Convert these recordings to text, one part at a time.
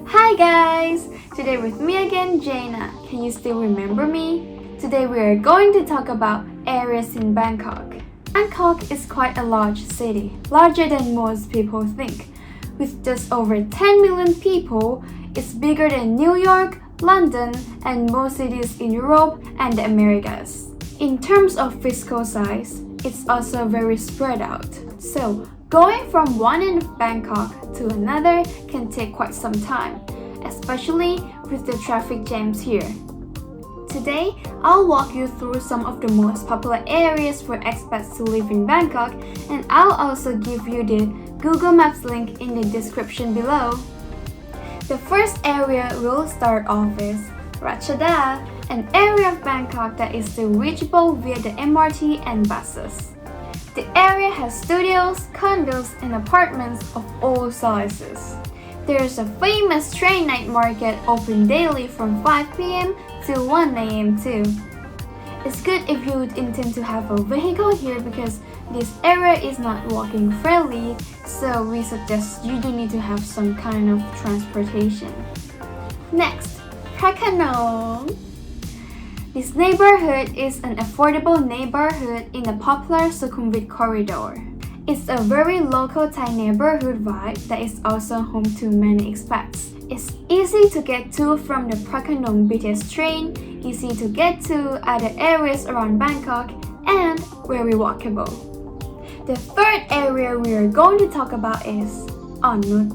Hi guys! Today with me again, Jaina. Can you still remember me? Today we are going to talk about areas in Bangkok. Bangkok is quite a large city, larger than most people think. With just over 10 million people, it's bigger than New York, London, and most cities in Europe and the Americas. In terms of physical size, it's also very spread out. So, going from one end of Bangkok to another can take quite some time, especially with the traffic jams here. Today, I'll walk you through some of the most popular areas for expats to live in Bangkok, and I'll also give you the Google Maps link in the description below. The first area we'll start off is Ratchada, an area of Bangkok that is still reachable via the MRT and buses. The area has studios, condos, and apartments of all sizes. There's a famous train night market open daily from 5 p.m. till 1 a.m. too. It's good if you would intend to have a vehicle here because this area is not walking friendly, so we suggest you do need to have some kind of transportation. Next, Phra Khanong. This neighborhood is an affordable neighborhood in the popular Sukhumvit corridor. It's a very local Thai neighborhood vibe that is also home to many expats. It's easy to get to from the Phra Khanong BTS train, easy to get to other areas around Bangkok, and very walkable. The third area we are going to talk about is Onut,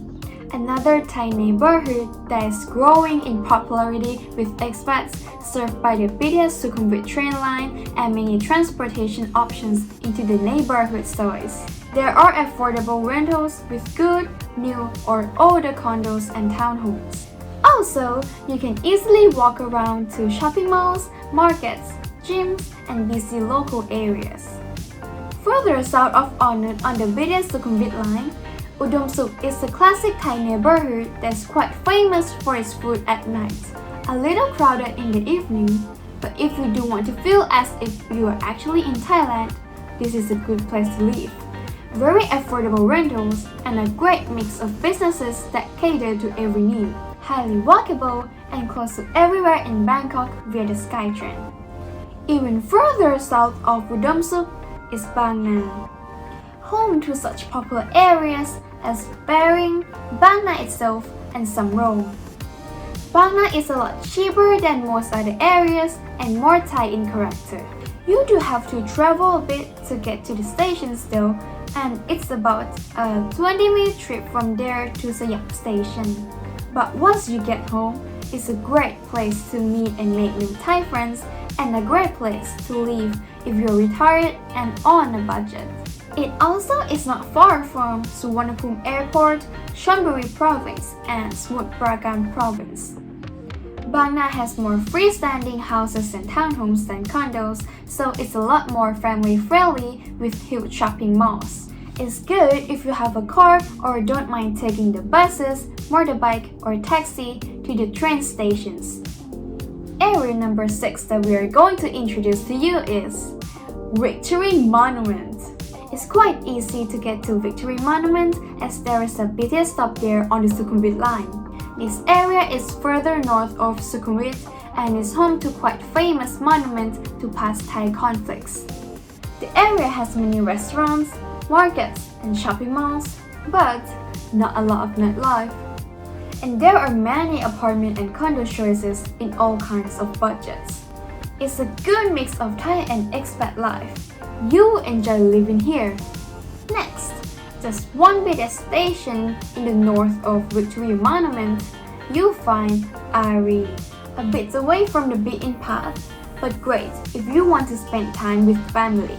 another Thai neighborhood that is growing in popularity with expats served by the BTS Sukhumvit train line and many transportation options into the neighborhood stores. There are affordable rentals with good, new, or older condos and townhomes. Also, you can easily walk around to shopping malls, markets, gyms, and busy local areas. Further south of Onut on the BTS Sukhumvit line, Udom Suk is a classic Thai neighborhood that's quite famous for its food at night. A little crowded in the evening, but if you do want to feel as if you are actually in Thailand, this is a good place to live. Very affordable rentals and a great mix of businesses that cater to every need. Highly walkable and close to everywhere in Bangkok via the SkyTrain. Even further south of Udom Suk is Bangna, home to such popular areas as Baring, Bangna itself, and Samrong. Bangna is a lot cheaper than most other areas and more Thai in character. You do have to travel a bit to get to the station still, and it's about a 20-minute trip from there to Siam station. But once you get home, it's a great place to meet and make new Thai friends and a great place to live if you're retired and on a budget. It also is not far from Suvarnabhumi Airport, Chonburi Province, and Samut Prakan Province. Bangna has more freestanding houses and townhomes than condos, so it's a lot more family-friendly with huge shopping malls. It's good if you have a car or don't mind taking the buses, motorbike, or taxi to the train stations. Area number 6 that we are going to introduce to you is Victory Monument. It's quite easy to get to Victory Monument as there is a BTS stop there on the Sukhumvit line. This area is further north of Sukhumvit and is home to quite famous monuments to past Thai conflicts. The area has many restaurants, markets, and shopping malls, but not a lot of nightlife. And there are many apartment and condo choices in all kinds of budgets. It's a good mix of Thai and expat life. You will enjoy living here. Next, just one BTS station in the north of Victory Monument, you'll find Ari, a bit away from the beaten path, but great if you want to spend time with family.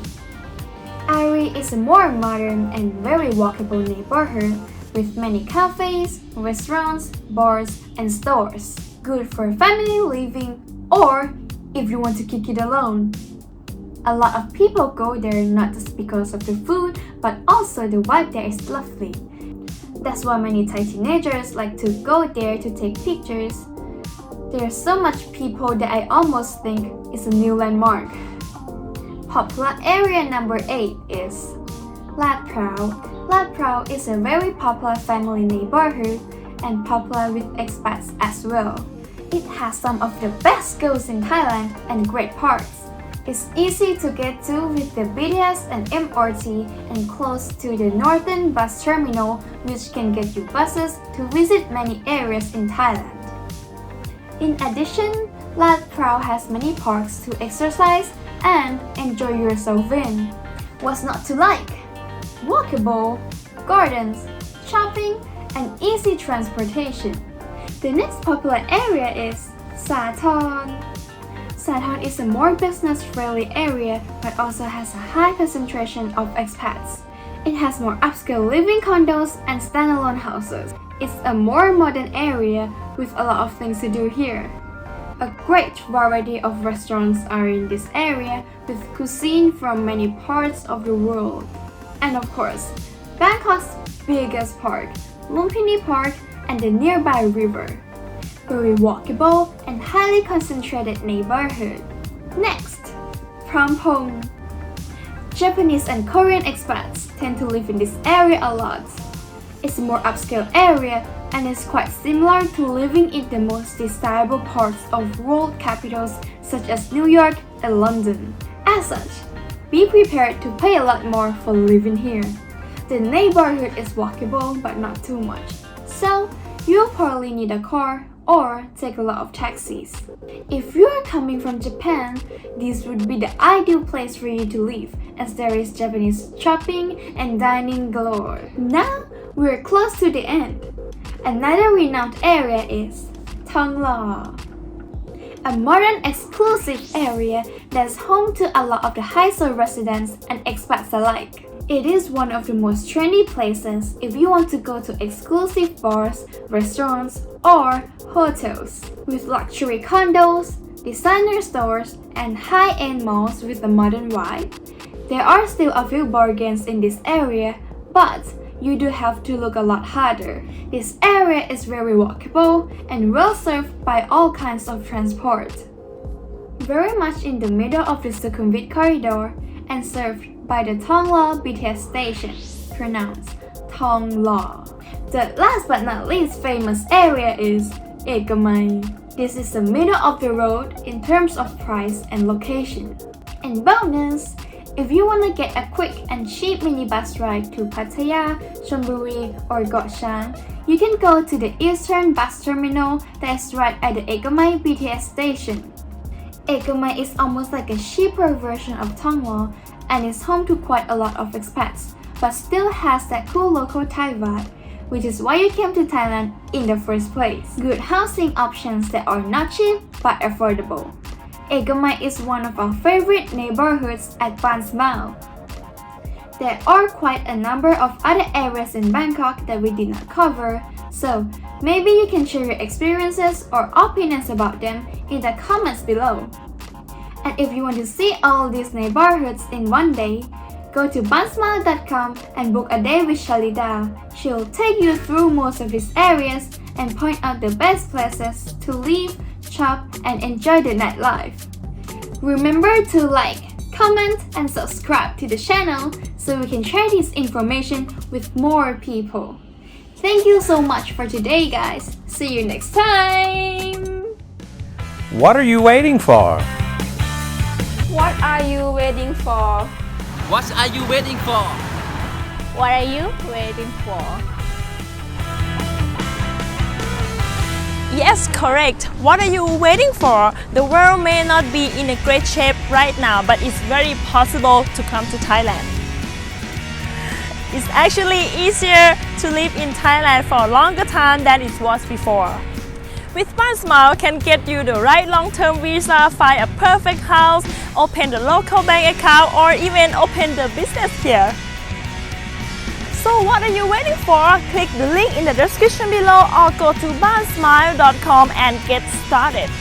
Ari is a more modern and very walkable neighborhood with many cafes, restaurants, bars, and stores. Good for family living or if you want to kick it alone. A lot of people go there not just because of the food, but also the vibe there is lovely. That's why many Thai teenagers like to go there to take pictures. There's so much people that I almost think it's a new landmark. Popular area number 8 is Lat Phrao. Lat Phrao is a very popular family neighborhood and popular with expats as well. It has some of the best schools in Thailand and great parks. It's easy to get to with the BTS and MRT and close to the Northern Bus Terminal, which can get you buses to visit many areas in Thailand. In addition, Lat Phrao has many parks to exercise and enjoy yourself in. What's not to like? Walkable, gardens, shopping, and easy transportation. The next popular area is Sathon. Sathon is a more business-friendly area but also has a high concentration of expats. It has more upscale living condos and standalone houses. It's a more modern area with a lot of things to do here. A great variety of restaurants are in this area with cuisine from many parts of the world. And of course, Bangkok's biggest park, Lumpini Park, and the nearby river. Very walkable and highly concentrated neighborhood. Next, Phra Khanong. Japanese and Korean expats tend to live in this area a lot. It's a more upscale area and is quite similar to living in the most desirable parts of world capitals such as New York and London. As such, be prepared to pay a lot more for living here. The neighborhood is walkable but not too much, so you'll probably need a car or take a lot of taxis. If you are coming from Japan, this would be the ideal place for you to live, as there is Japanese shopping and dining galore. Now, we're close to the end. Another renowned area is Thong Lo, a modern exclusive area that's home to a lot of the high-soul residents and expats alike. It is one of the most trendy places if you want to go to exclusive bars, restaurants, or hotels. With luxury condos, designer stores, and high-end malls with a modern vibe. There are still a few bargains in this area, but you do have to look a lot harder. This area is very walkable and well served by all kinds of transport. Very much in the middle of the Sukhumvit corridor and served by the Thong Lo BTS station, pronounced Thong Lo. The last but not least famous area is Ekkamai. This is the middle of the road in terms of price and location. And bonus, if you want to get a quick and cheap minibus ride to Pattaya, Chonburi, or Gotchang, you can go to the Eastern Bus Terminal that is right at the Ekkamai BTS station. Ekkamai is almost like a cheaper version of Thong Lo and is home to quite a lot of expats, but still has that cool local Thai vibe, which is why you came to Thailand in the first place. Good housing options that are not cheap but affordable. Ekkamai is one of our favorite neighborhoods at Bangna. There are quite a number of other areas in Bangkok that we did not cover, so maybe you can share your experiences or opinions about them in the comments below. And if you want to see all these neighborhoods in one day, go to bansmile.com and book a day with Shalida. She'll take you through most of these areas and point out the best places to live, shop, and enjoy the nightlife. Remember to like, comment, and subscribe to the channel so we can share this information with more people. Thank you so much for today, guys. See you next time! What are you waiting for? What are you waiting for? What are you waiting for? What are you waiting for? Yes, correct. What are you waiting for? The world may not be in a great shape right now, but it's very possible to come to Thailand. It's actually easier to live in Thailand for a longer time than it was before. With One Smile can get you the right long-term visa, find a perfect house, open the local bank account, or even open the business here. So what are you waiting for? Click the link in the description below or go to bansmile.com and get started.